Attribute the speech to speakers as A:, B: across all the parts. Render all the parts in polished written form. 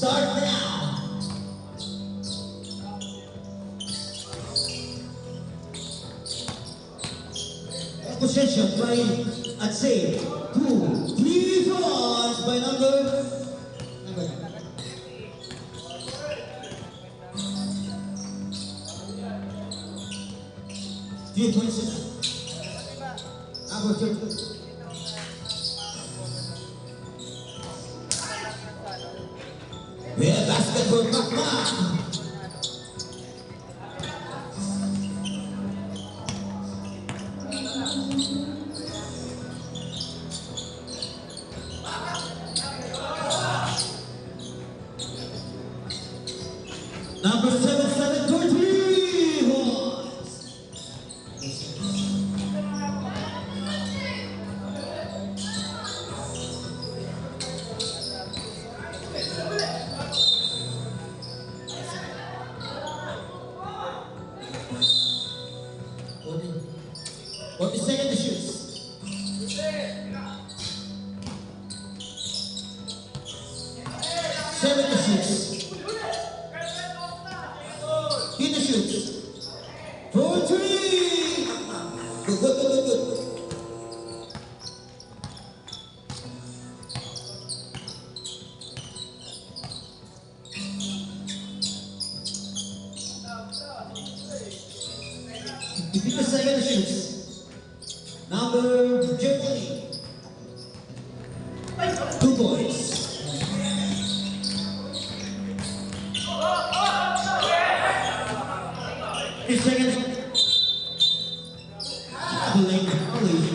A: Start now. Possession by, I'd say, 2, 3 points by number 3 points. Number 2. We have basket for Pakma. Number 7, 3 points. What the second to shoot? 7 to shoot. He to shoot. 4, 3. Good. 52nd to shoot. Number 20. 2 points. Seconds. Late college.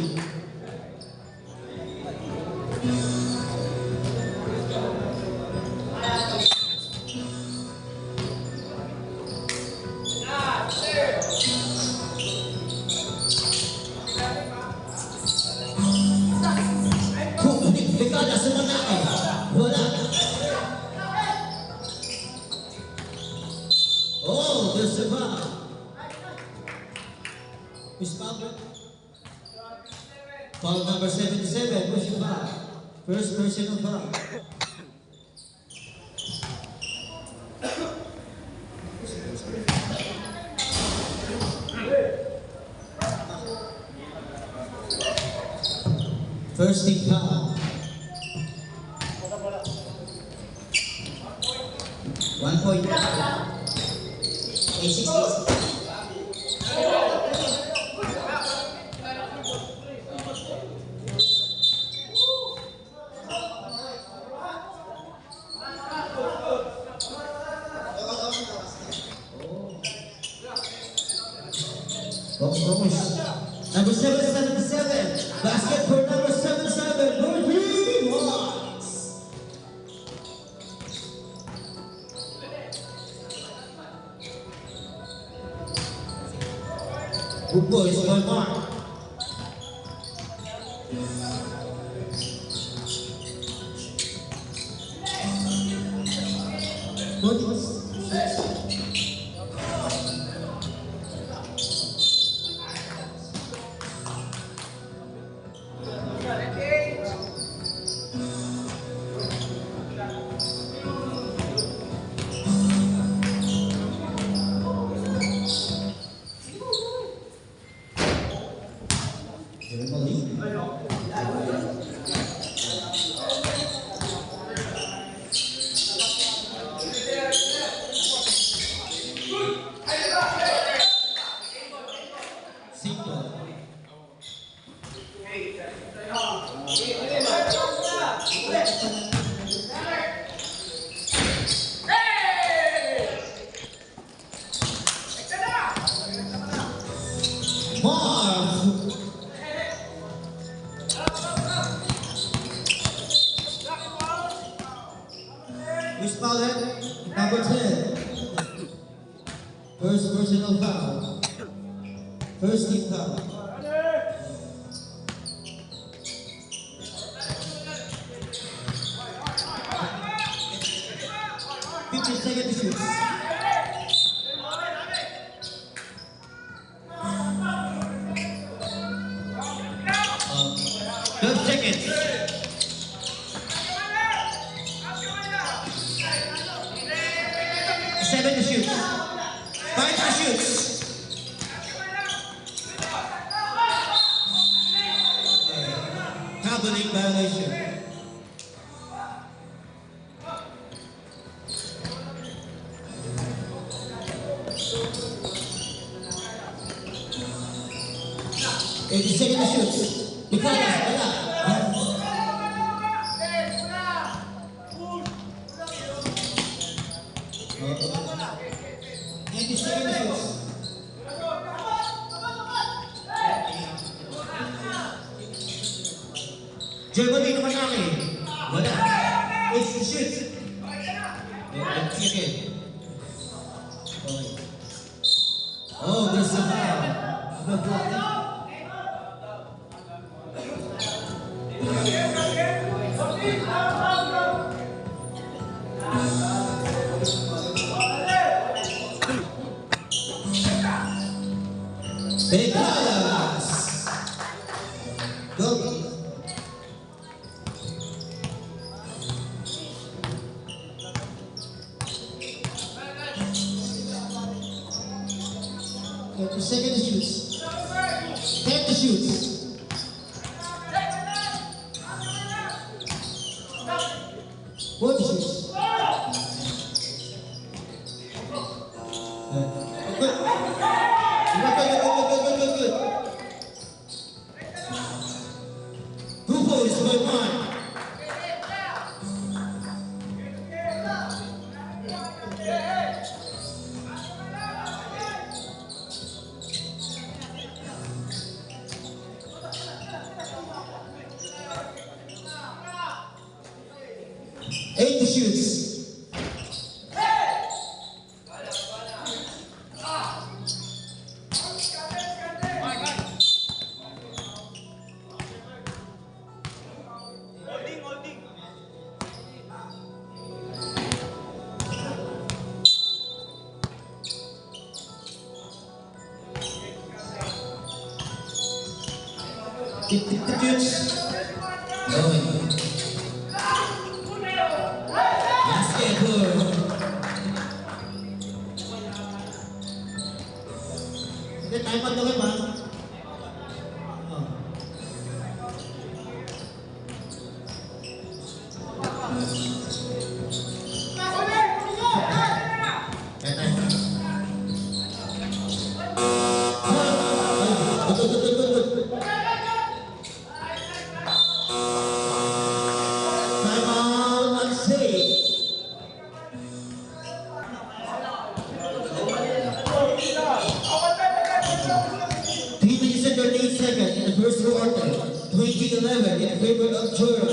A: Oh, there's a foul. Miss Pablo. Foul number 77, pushing foul. First personal foul. First team foul. 1 point. 8-6. Number 777, basket for number 77, number 3 points. Good boys, by Mark. Miss Paulette, number 10. First personal foul. First team foul. Second to shoot. 12 seconds. shoots. Cabinet violation. Second shoots. Because Germany naman namin. Wala. It's the shoot. Sige. Oh, there's a foul. Vegas. Go. Second shoots. 10 to shoots. Fourth shoots. Good. 2 points for one. Eight to shoots. Time out na ba? Seconds in the first quarter, 2011 in favor of Jordan.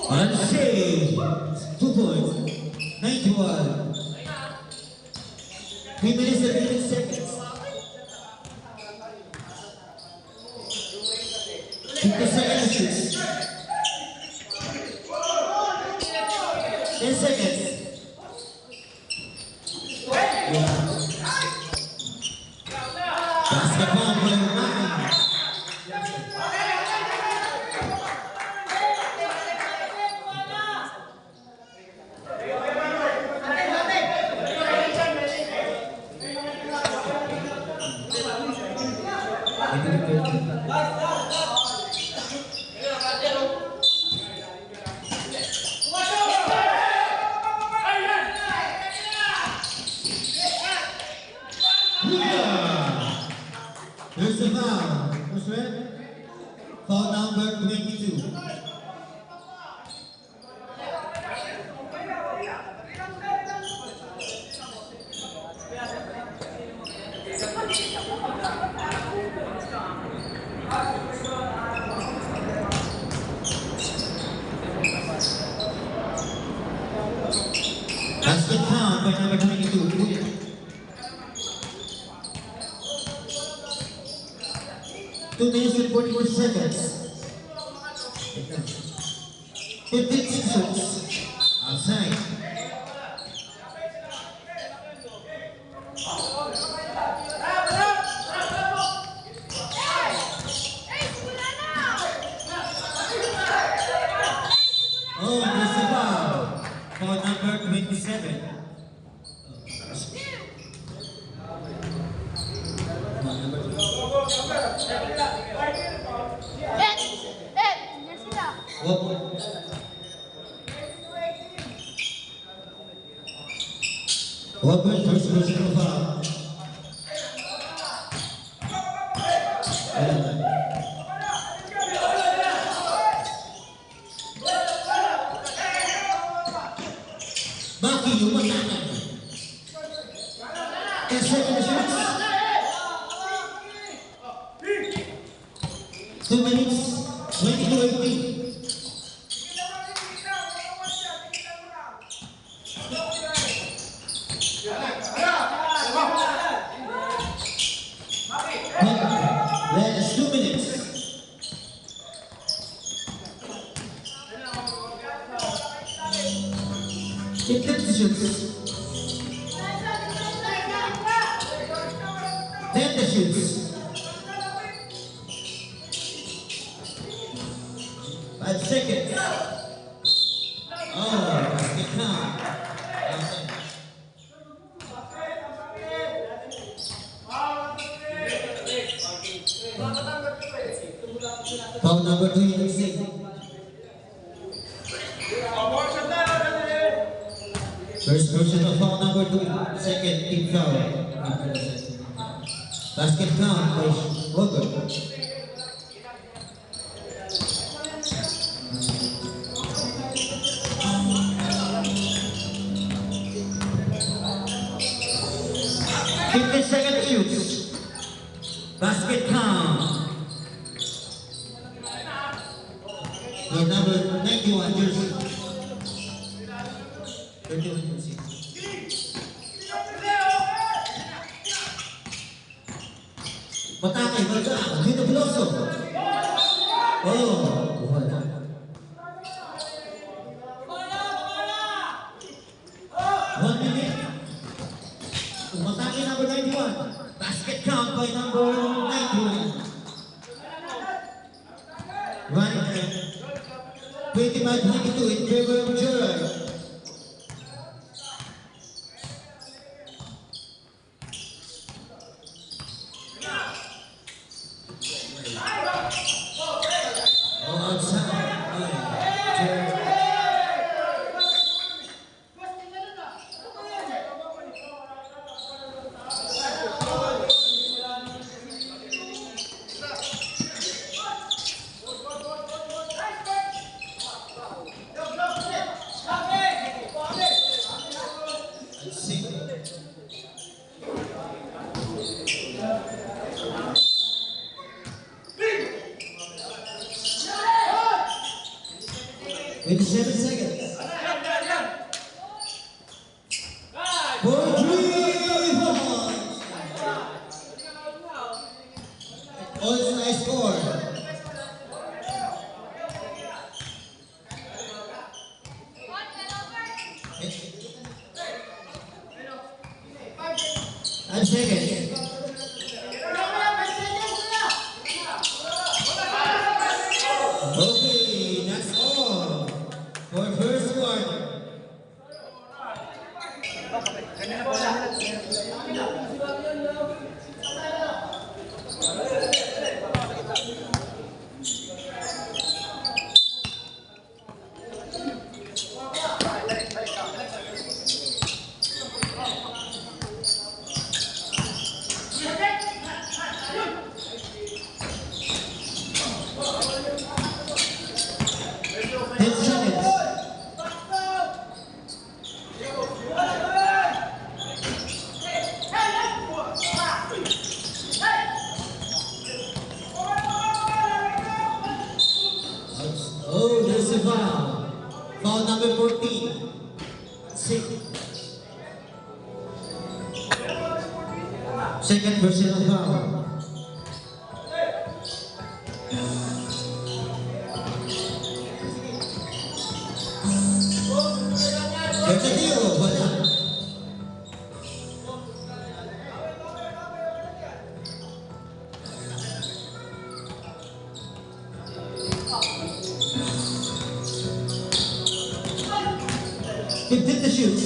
A: Unsaved, 2 points, 91. 3 minutes and 15 seconds. 50 seconds. 10 seconds. Basketball player Ryan. There's a foul. What's red? Foul number 22. Basket foul by number 22. 2 minutes and 41 seconds. 15 seconds. Outside. number 27. What first personal foul? Maki yung matakan. 10 seconds shots. 2 minutes, 22-18. Last 2 minutes. It shoots. 10 shoots. 5 seconds. Oh, basket count. Foul number 26. First personal foul number 2. Second team foul. Basket count by Walker. Second shoots. Basket count. The number 91 jersey. 31 jersey. Matake, baga. Dito Veloso. Oh, buhay na. One minute. Matake number 91. Basket count by number 91. Running time. 25-22 in favor of Gerard. Oh, outside. With 7 seconds. For 3 points. Also nice score. And second. Okay, that's all for first quarter. Oh, there's a foul. Foul number 14. 6. Second personal foul. There's a deal, wala. 15 to shoot.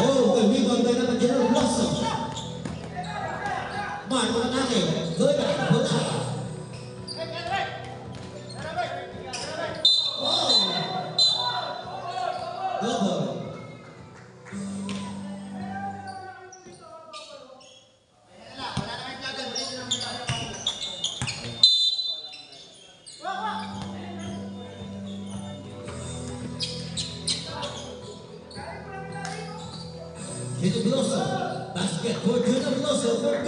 A: Oh, good rebound by naman General Blossom. Mark Manake. Good eye. Good eye. Oh. Double. Junior Blossom. Basket for Junior Blossom for 2.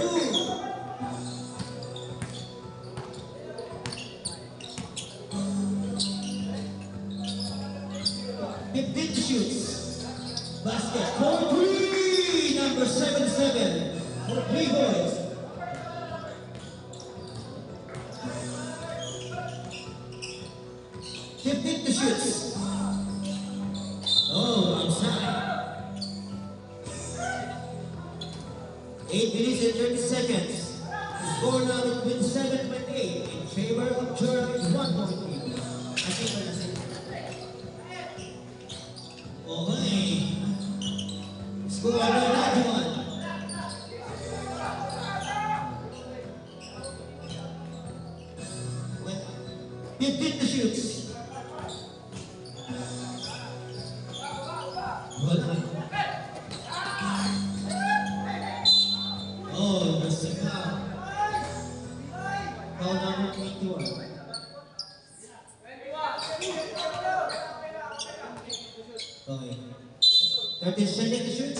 A: Basket for 3, number 77 for 3 boys. Fifteen to shoot. Oh, outside. 8 minutes and 30 seconds. The score now is 27-28 in favor of Joram with 1 point lead. I think we're the same. Okay. Score number 91. 15 to shoot. Oh, Mr. Foul. Foul number 21. Okay. 13 seconds to shoot.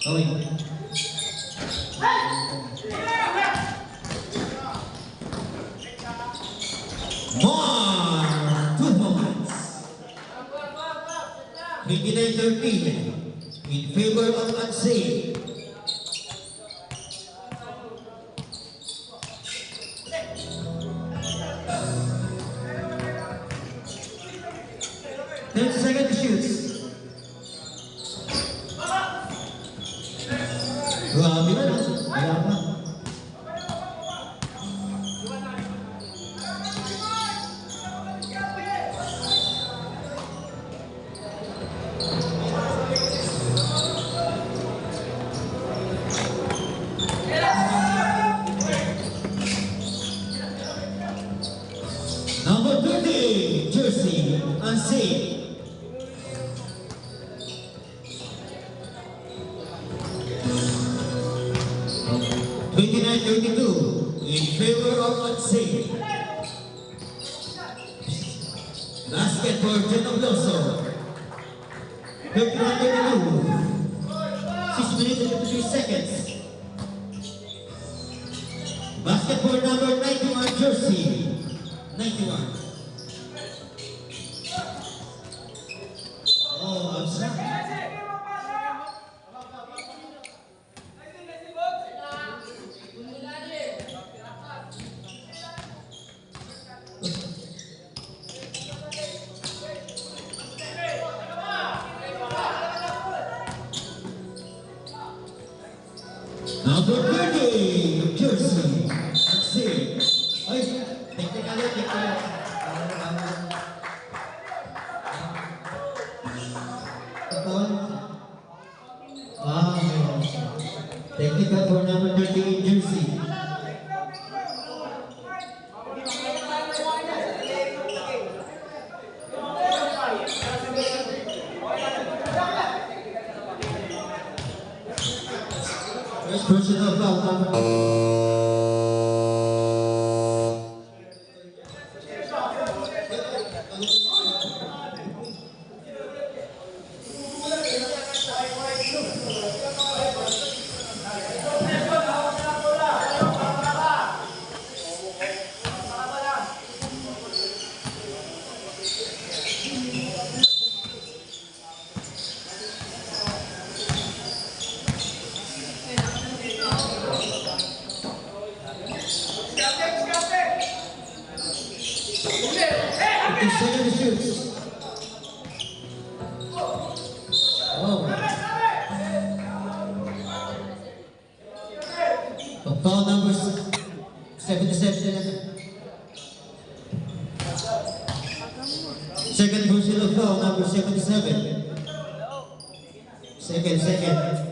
A: Okay. More! 2 points. 29-13 in favor of Unsay. Second to shoot. Grabe na. Wala pa. Number 30, jersey, Unsay. 29-32 in favor of Unsay. Basket for General Blossom. 31-32. 6 minutes and 53 seconds. Basket for number 91 jersey. 91. Oh, outside. Number 30, jersey, Unsay. Ay, technical. Technical for number 30, jersey. First personal foul. Second to shoot. Oh. Foul number 77. go, number 77. Second. Serve.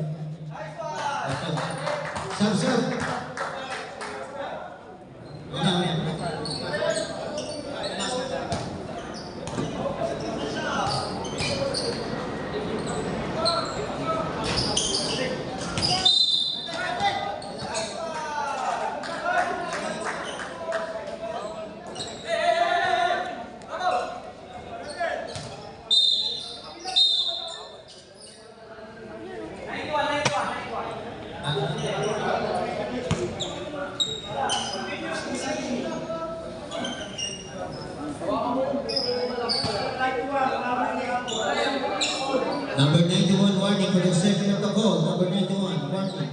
A: Number 91 warning for the second of the call. Number 91 warning.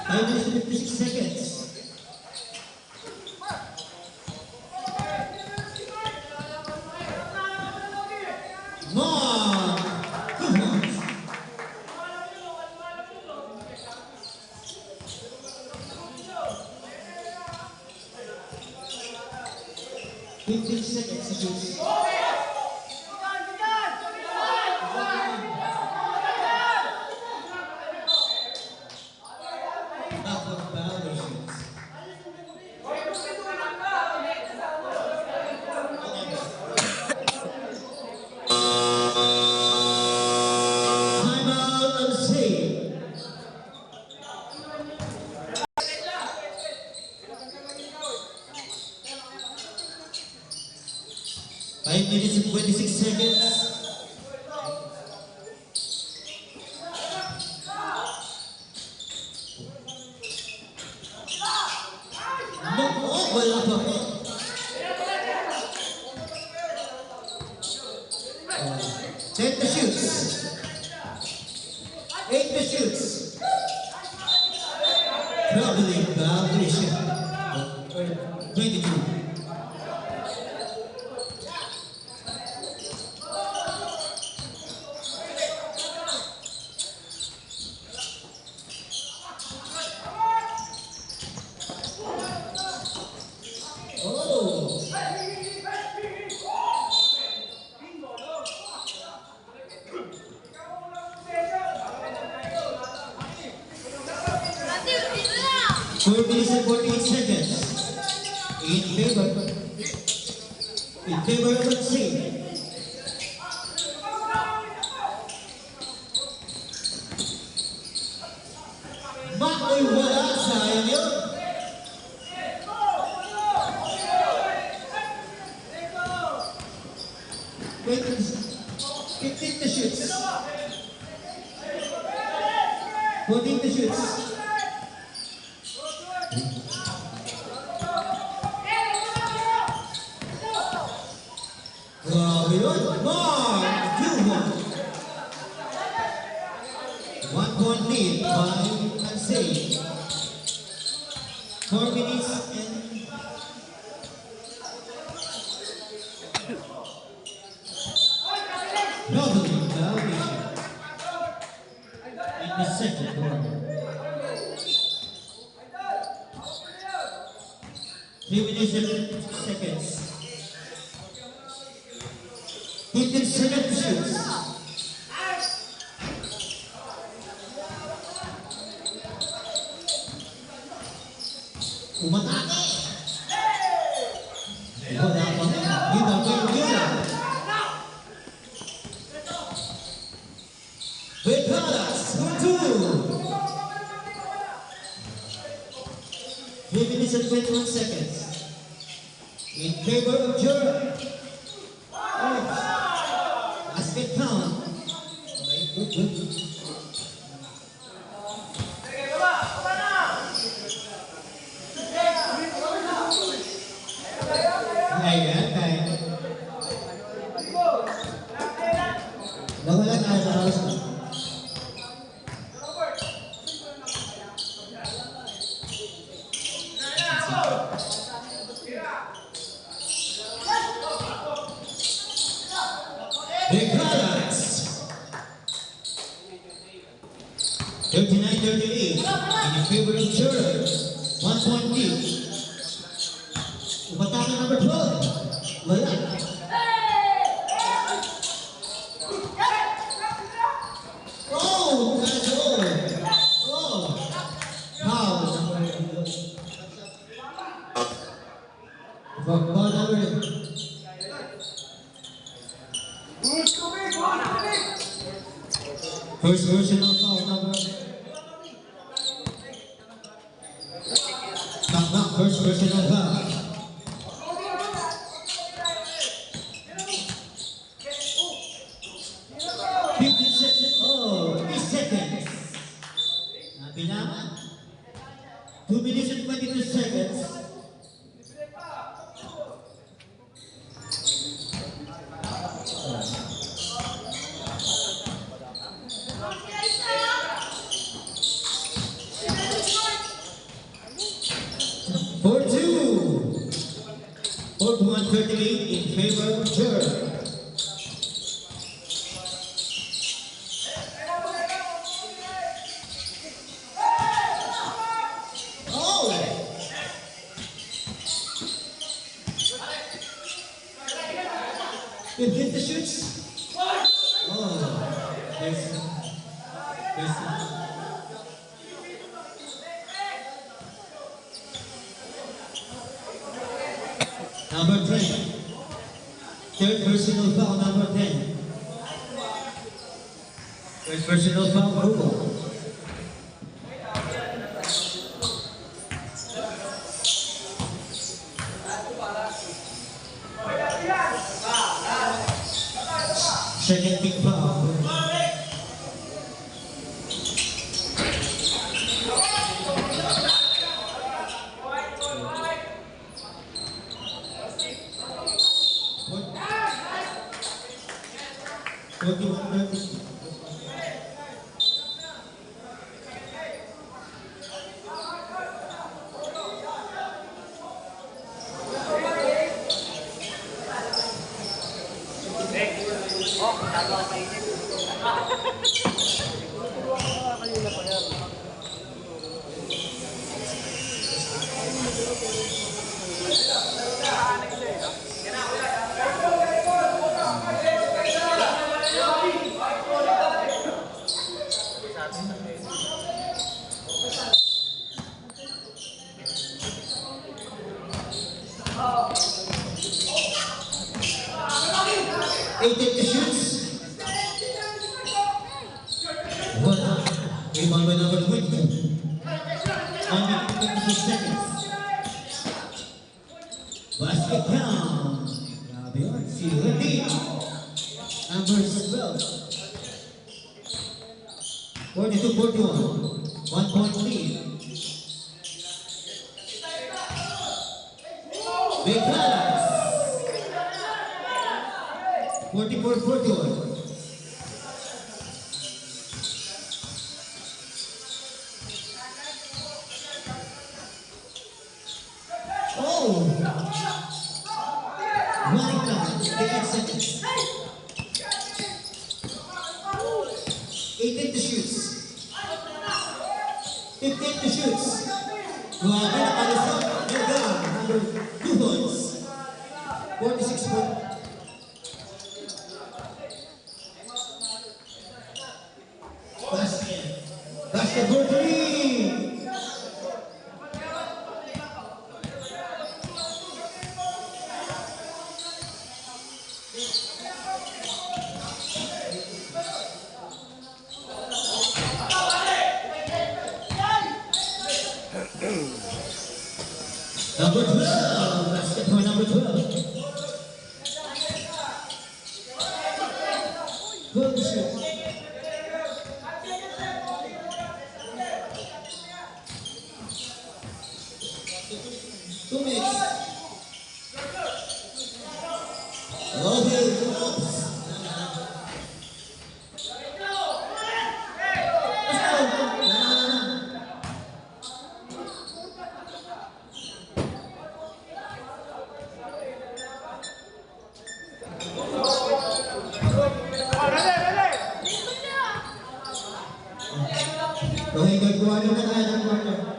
A: Five minutes and 56 seconds. More! Good ones. Seconds. Timeout on C. Five minutes and 26 seconds. Wala pa po. 10 to shoots. 8 to shoots. Traveling violation. 22. Four minutes and 48 seconds. In favor of the team. Makoy wala, sayang yun. Wait, 15 to shoots. 14 to shoots. Grabe yun. Mark, 2-1. 1 point lead by Ansay. 4 minutes and doubling violation in the second quarter. 3 minutes and 50 seconds. 15 seconds to shoot. Umatake! Wala pa. Yun. With Dallas, 2-2. 3 minutes and 21 seconds. In favor of Jordan. Basket count. Good. Ayan. Nawala tayo sa house. 39-38 in favor of Chura. 1 point lead. Umatake number 12. Wala. Oh, that's all. Oh, foul number. Ball number. First personal foul number. Back, first personal foul. 50 seconds. Oh, 3 seconds. Nabilangan. 2 minutes and 22 seconds. For 138 in favor of Chura. You hit the shoots? Oh, there's number 10. Third personal foul, number 10. Third personal foul, Rubo. Second big foul. They take the shoots. Rebound by number 20. 1 minute 22 seconds. Basket count. Grabe yun. Si Randy. Number 12. 42-41. 1 point lead. Big pass. 44-41. Oh! Running time, 8 seconds. 18 to shoots. 15 to shoots. Grabe na kalisap. Number 2 points. 46 points. Basket for 3! Number 12, basket for number 12. Good shoot. Sigurado na kaya ng partner.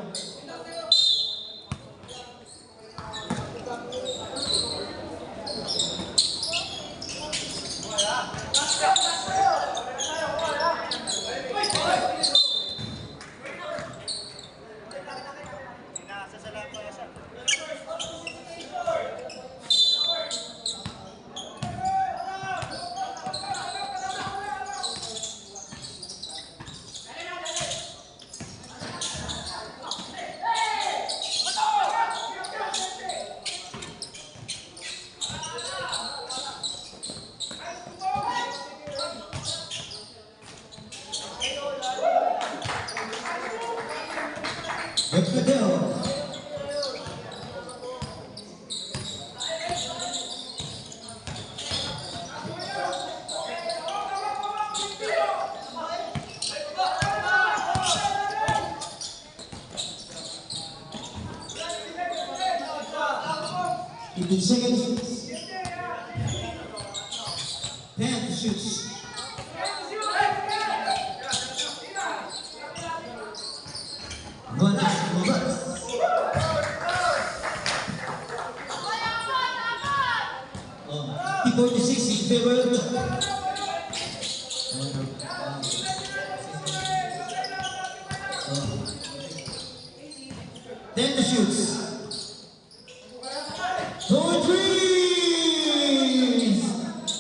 A: Let's go down. In seconds. 10 shoots. One out, one out. 46 in favor. Then the shoots. 4 threes.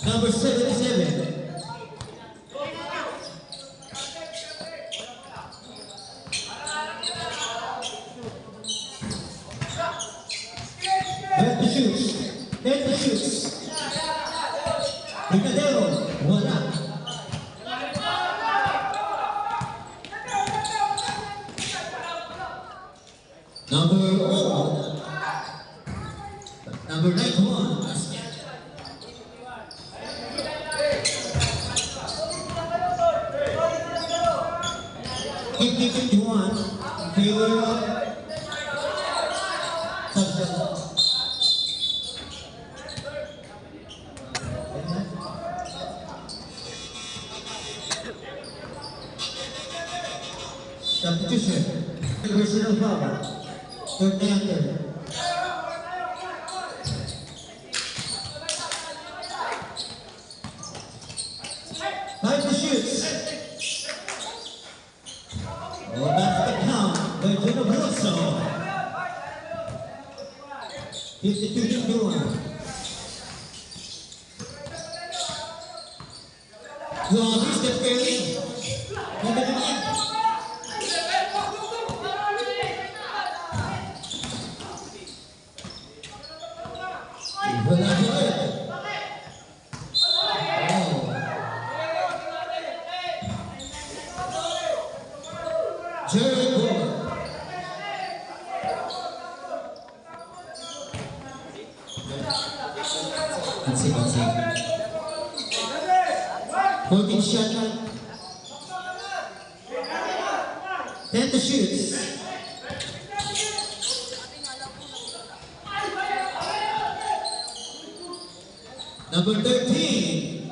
A: Number 77. Then the shoots. Then the shoots. Picadero, wala. Number 91. Keep 51 in favor of substitution. Personal foul. Third after. Time to shoot. Oh, that's the count by Gino Veloso. 52-51. Grabe, Steph Curry. Wala ba? Jericho. That's it. 14 shot. 10 to shoot. Number 13.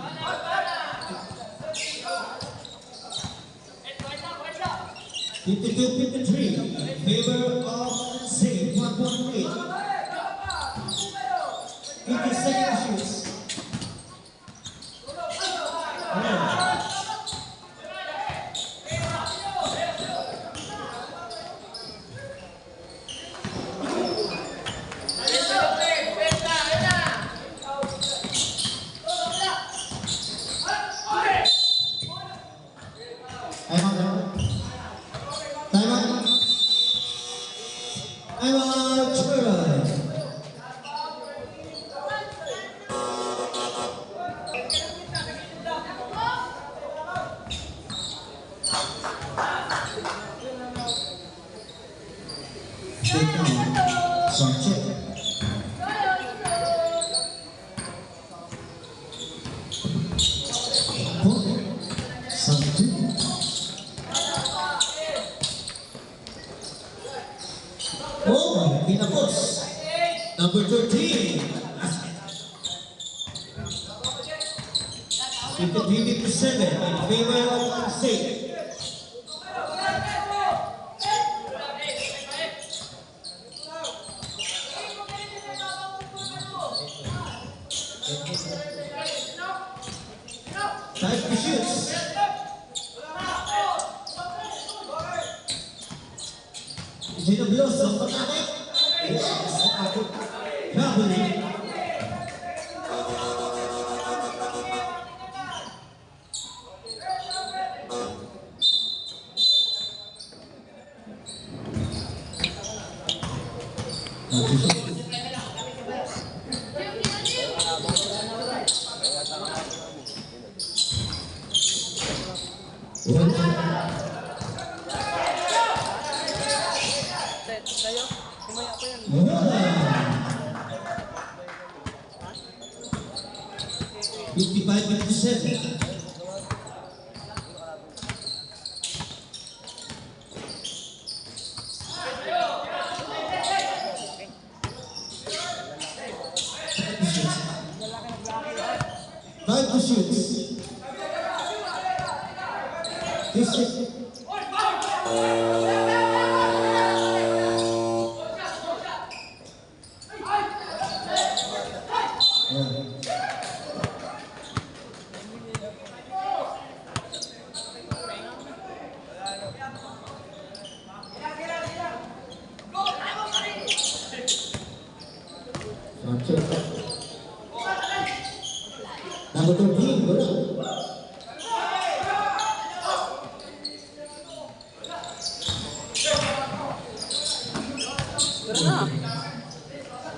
A: $52-53 in favor of Zay. 1 point lead. 50 seconds shoots. Oh, Pinapos. Number 13. 53-57 in favor of State. Ginobloso, pagkakit. Yes, traveling.
B: Tayo, kumaya ko yan.
A: 55-57. Time to shoot. Number 13, go down.
B: Tara na.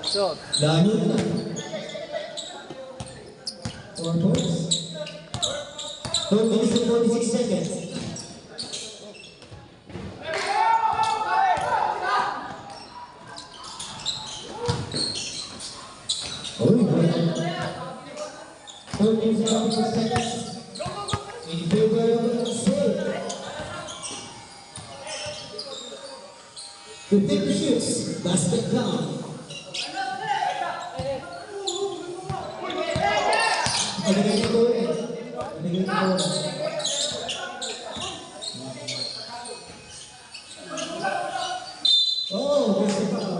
B: Shot.
A: Dahil na. 4 points. 4 minutes and 46 seconds. Oh, 4 minutes and 46 seconds. In favor of save. To take the shoots, basket down. Oh, there's the foul.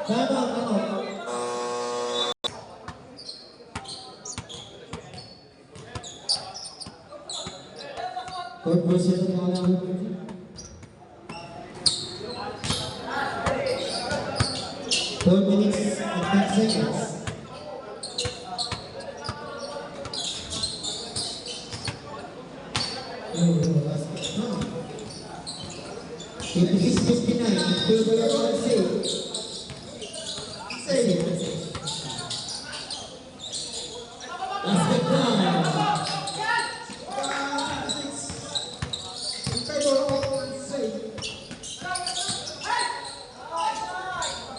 A: Time out. Court versus the foul now. 4 minutes and 10 seconds. Oh, that's good. 56-59, favor of save. Save. Basket down. In favor of save.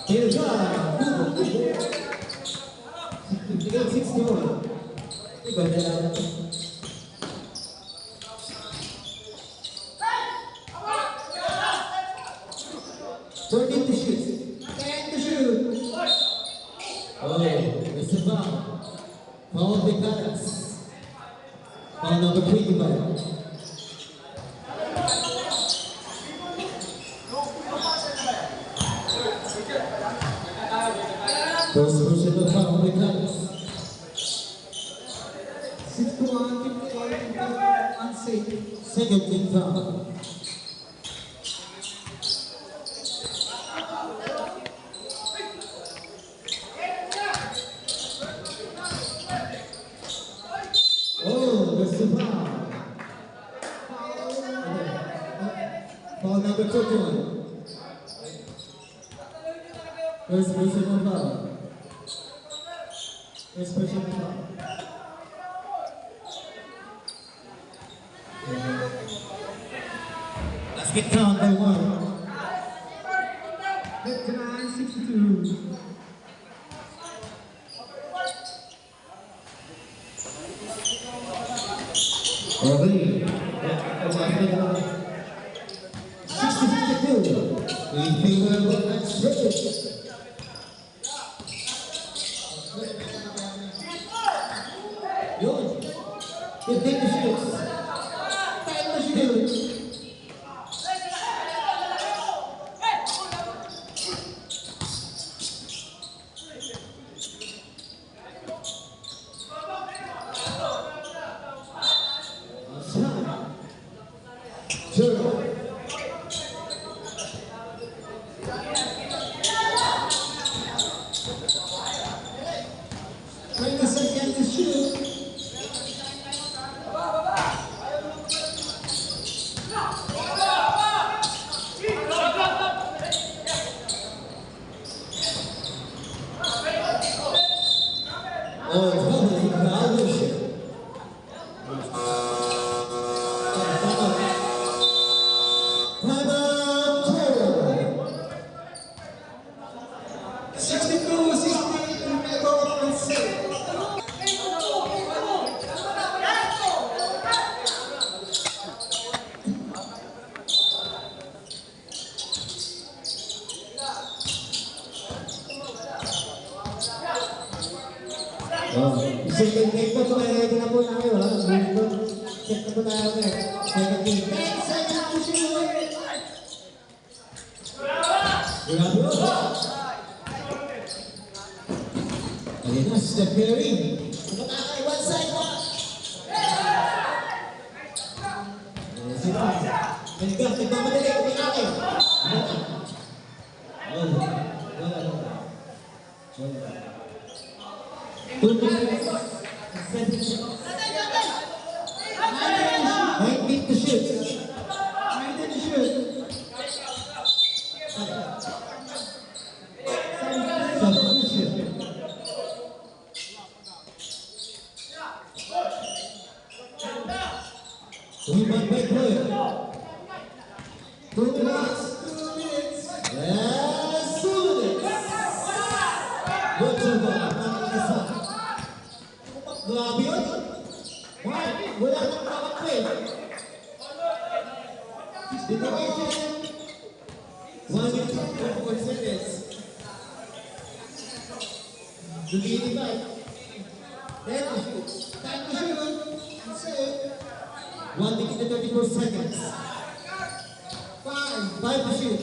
A: Here we go. 58-61. We got that out. Turning to shoot. And to shoot. Oh, it's a foul. Foul of the Caras. Foul number 25. First personal foul of the Caras. 6-1, 58, unsafe. Second team foul. Oh, that's the foul. Foul number 21. First personal foul. First personal foul. Basket count by 1. 59-62. Okay. 60-52. In favor of the next record. Yun. 15 to shoot. 10 to shoot. Sure. 20 seconds to shoot. Oh, totally violation. Time out, total. 62-68 in favor of State. Second game po, so ready na po tayo, ha? Check na po tayo, second game. 10 seconds to shoot! Grabe po! Ayun na, Steph Curry. Tumatakay, one side pa! Nagkak, nagmamadali, tumatakay! Wala. 2 minutes. 9 feet to shoot. 9 feet to shoot. 7 to shoot. Rebound by Boyer. 2 minutes. Yes, 2 minutes. Good to go. Grabe yun. Wala nang kakapit. Determination. 1 minute and 4 seconds. Lumilipad. 10 to shoot. Time to shoot. 1 minute and 34 seconds. 5 to shoot.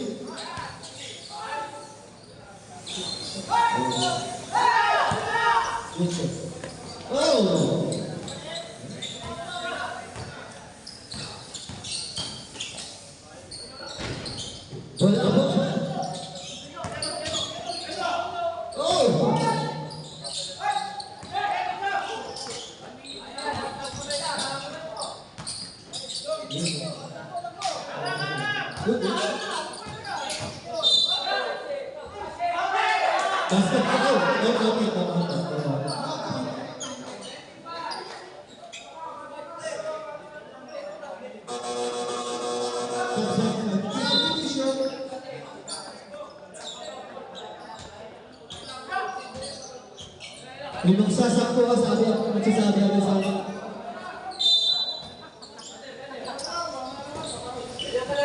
A: Good shot. Oh! Wala po. Oh! Basket pa ko. Okay. Yung magsasakto ka, sabi ako, magsasabi ako sa akin.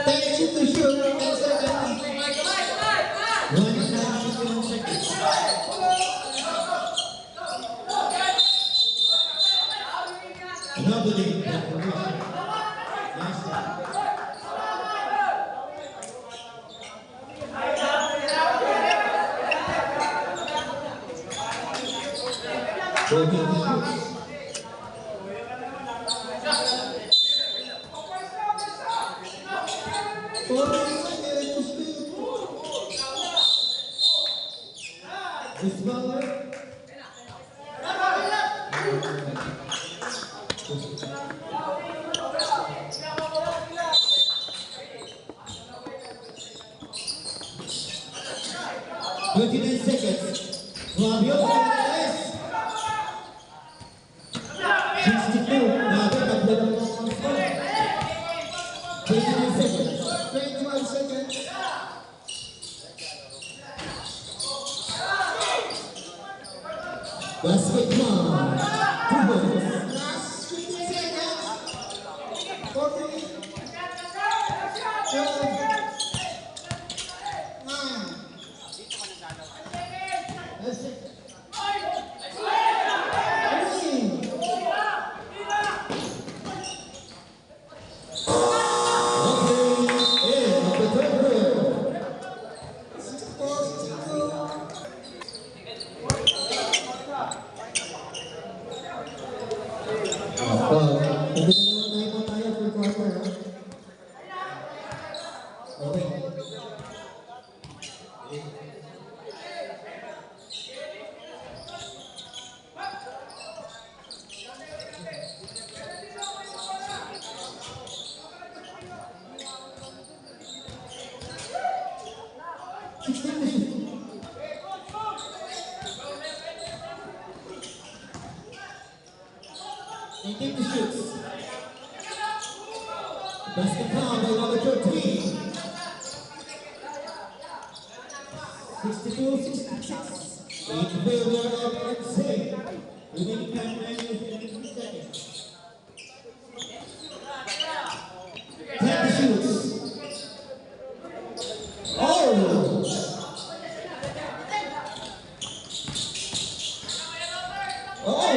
A: 10 shoot to shoot, 10 seconds. 1 minute and 51 seconds. Another game. Last time. Working the shoot. This ball. 29 seconds. Flavio Fernandez. 62. Grabe, tatlo na po ang score. 29 seconds. 21 seconds. Basketball. 2 points. Last 15 seconds. 14. 12. 9. That's it. Pagdating naman tayo for quarter, ha? 18 to shoot. Basket foul by number 13. 62-66. In favor of MC. Remaining time 9 minutes and 15 seconds. 10 to shoot. Oh! Oh!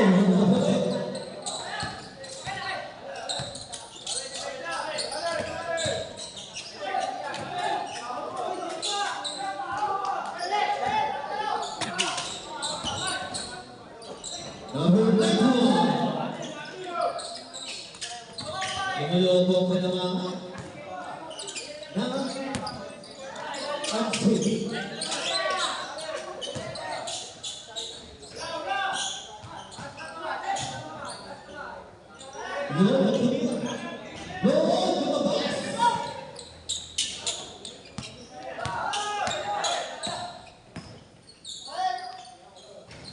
A: Number 91. Iniloko ko naman na Ansi.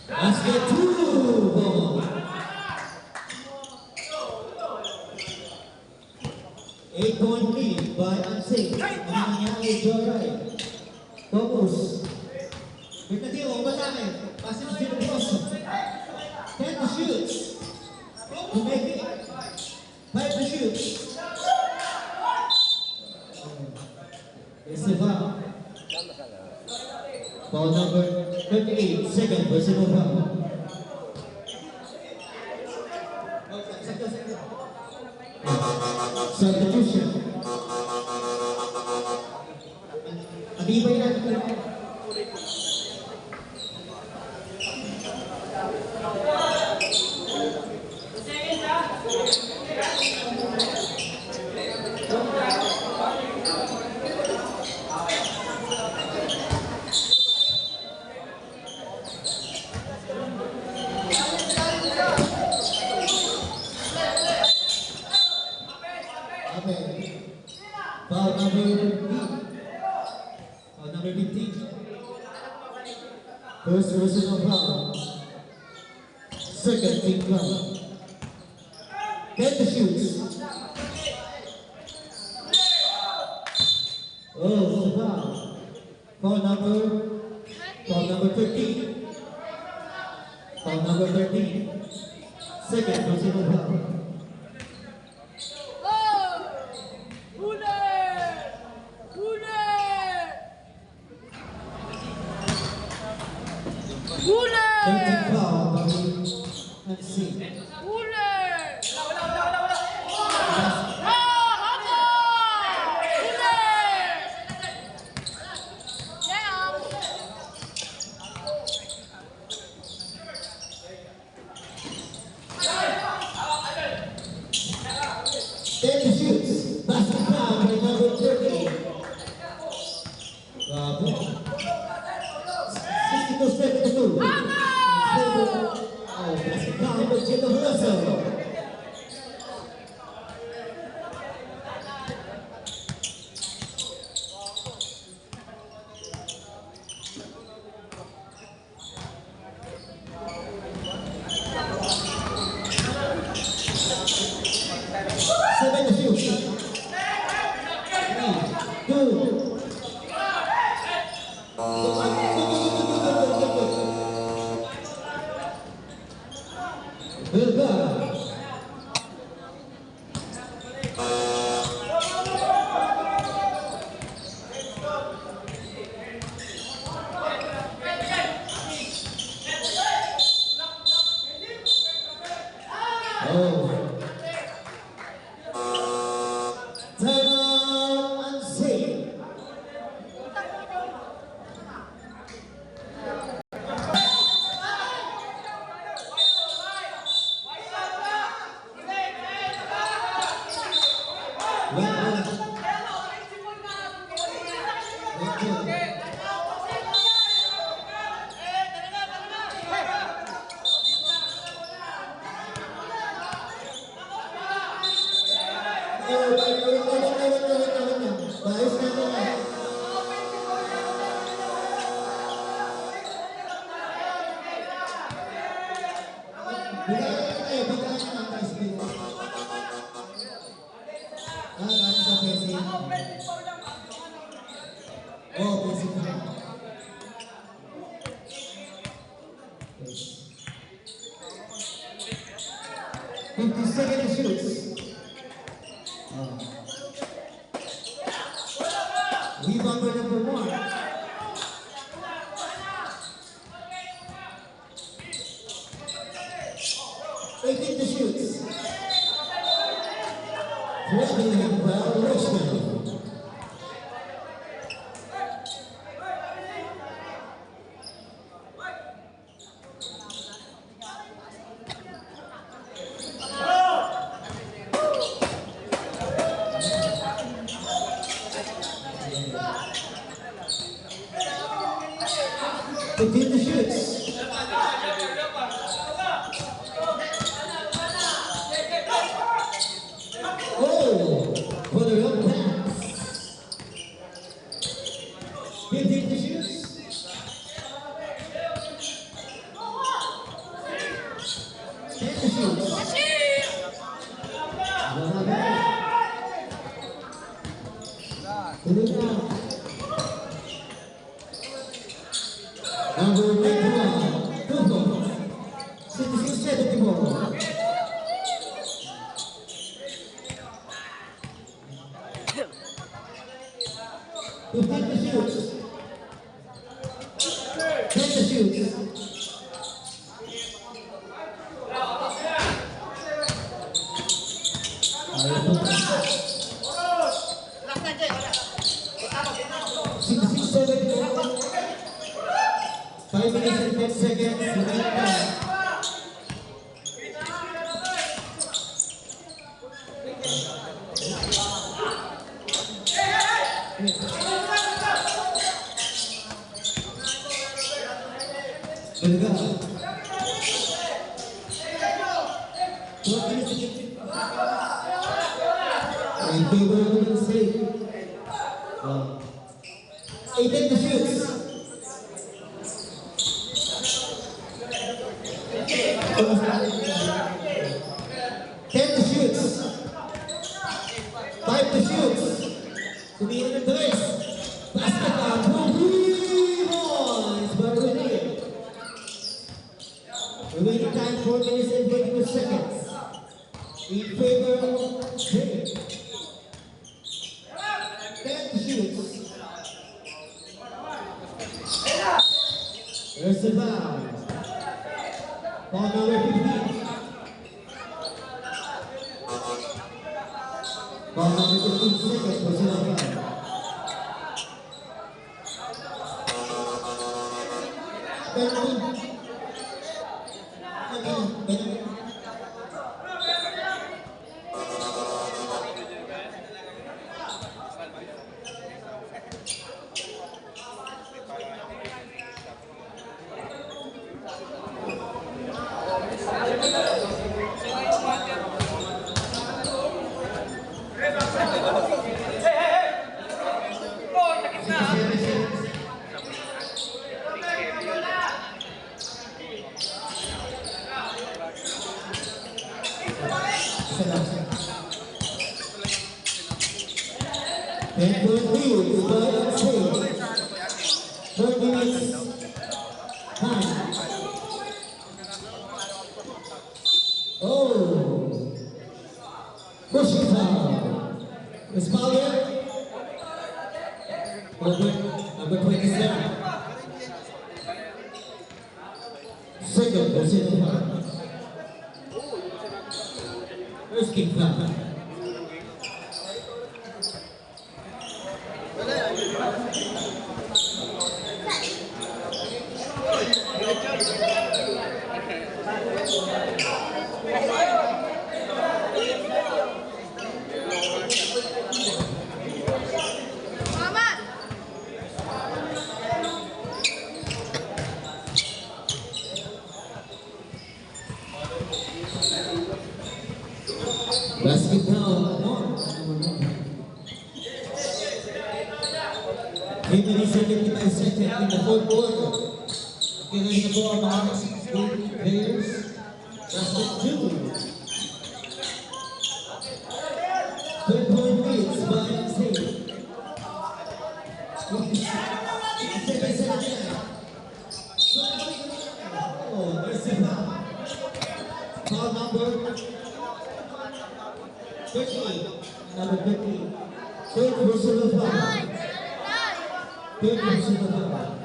A: Basket 2 ball. 8-point lead by Ansi. Ano nangyari, Joyride? Focus. Bernadillo, ang basahin. Passing to Jimmy Wilson. 10 to shoot. To make it. 5 to shoot. It's the foul. Foul number 38, second personal foul. Substitution. Adibay natin. Foul number 15. First personal foul. Second team foul. 10 to shoot. Oh, it's a foul. Foul number 13. Foul number 13. Second personal foul. Thirteen foul by Ansi. Then to shoot. Basket foul by number 30. 62-72. Oh, basket foul by Jimmy Wilson. Seven to shoot. 3, 2. Bilga. Oh. Timeout Ansi. Bigyan ng time, 50 seconds to shoot. Rebounder number 1. 18 to shoot. 12 well, Richmond. Begin the shoots. Oh, for the long pass. 15 to shoots. 10 to shoots. Number 91, Tupo, 66-74. Fifteen to shoot. 10 to shoot. Five minutes and 10 seconds. Remaining time. Good go. 12 minutes. In favor of Golden State. 18 to shoot. 10 to shoot. 5 to shoot. To be in the place. Basket out. Boys, but winning. Remaining time 4 minutes and 22 seconds. In favor of State. 10 to shoot. There's the foul. Foul number 15. Foul number 15 seconds for Silva. And good news, but State. 4 minutes. Time. Oh. Pushing foul. Is foul yet? Number 27. Second, Brazilian foul. First kick foul. Basket down, one. 3 minutes and 55 seconds in the fourth quarter. Getting the ball behind 16 players. Basket 2. 3-point leads by State. 57 seconds. Oh, there's a foul. Foul number 13. Number 15. Third personal foul. Third personal foul.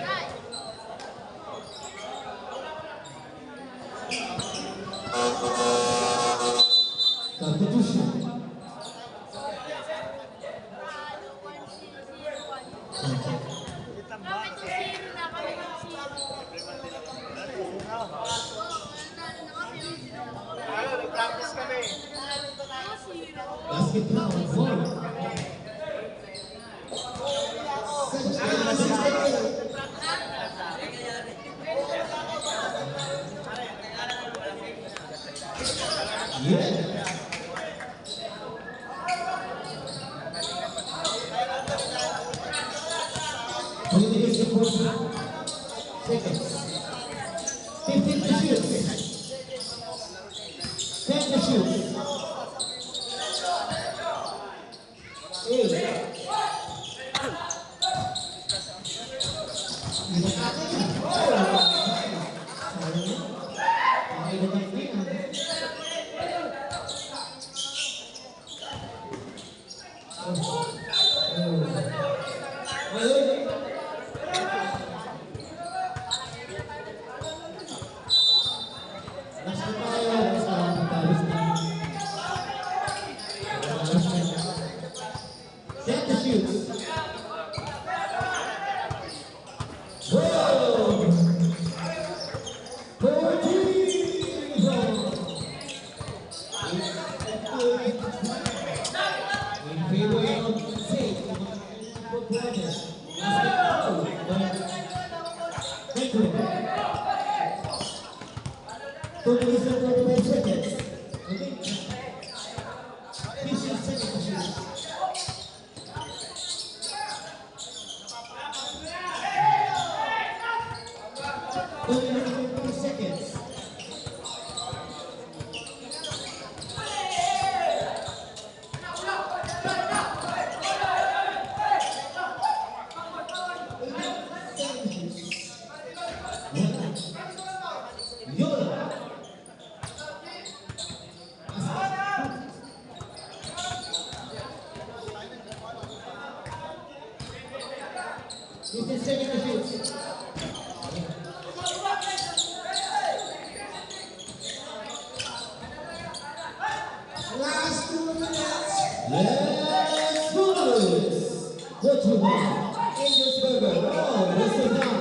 A: Substitution.
B: Nag-practice kami.
A: Basket count, 4. Yeah. Seconds. 15 to shoot. 10 to shoot. 8. Set to shoot. Whoa! 14! In favor of State, for Brothers. Thank you. 2 minutes and 25 seconds. Okay. 15 seconds to shoot. 2 minutes and 20 seconds. Yola. 15 seconds to shoot. Last 2 minutes. Let's go. What you want? Angels Burger. Oh, what's the down?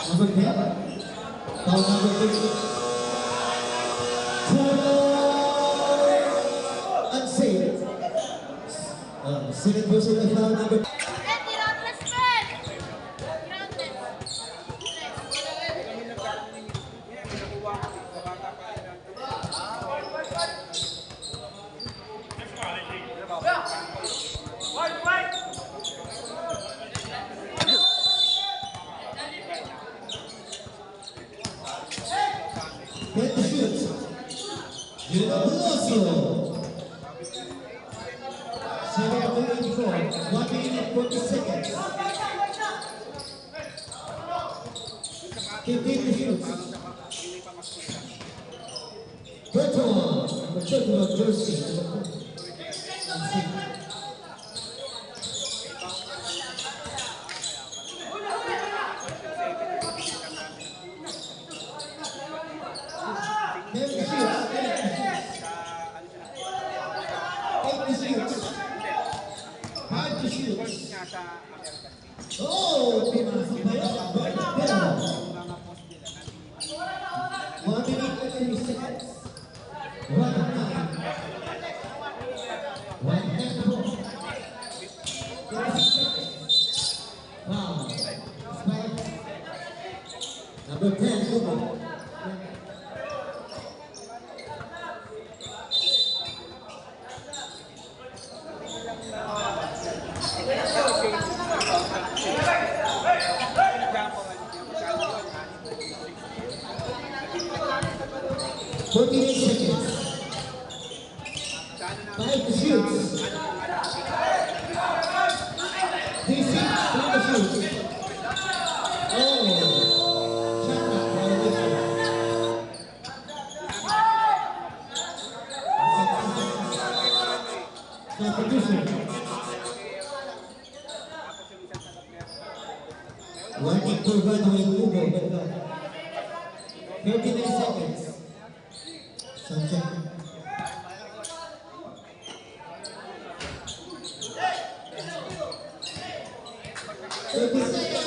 A: Number 10. Foul number 50. Unsafe. Second personal foul number. Get the shoot. Universal. 7:84. 1 minute 40 seconds. 15 to shoot. Third one. Number 31 jersey. Oh, pinasok pa yun. Pero, 1 minute and 30 seconds. 1 time. 1 tempo. 36 seconds. Wow. Spike. Number 10, Kubo. Warning for Runway Kubo. Ganda. 39 seconds. Sound check. 30 seconds.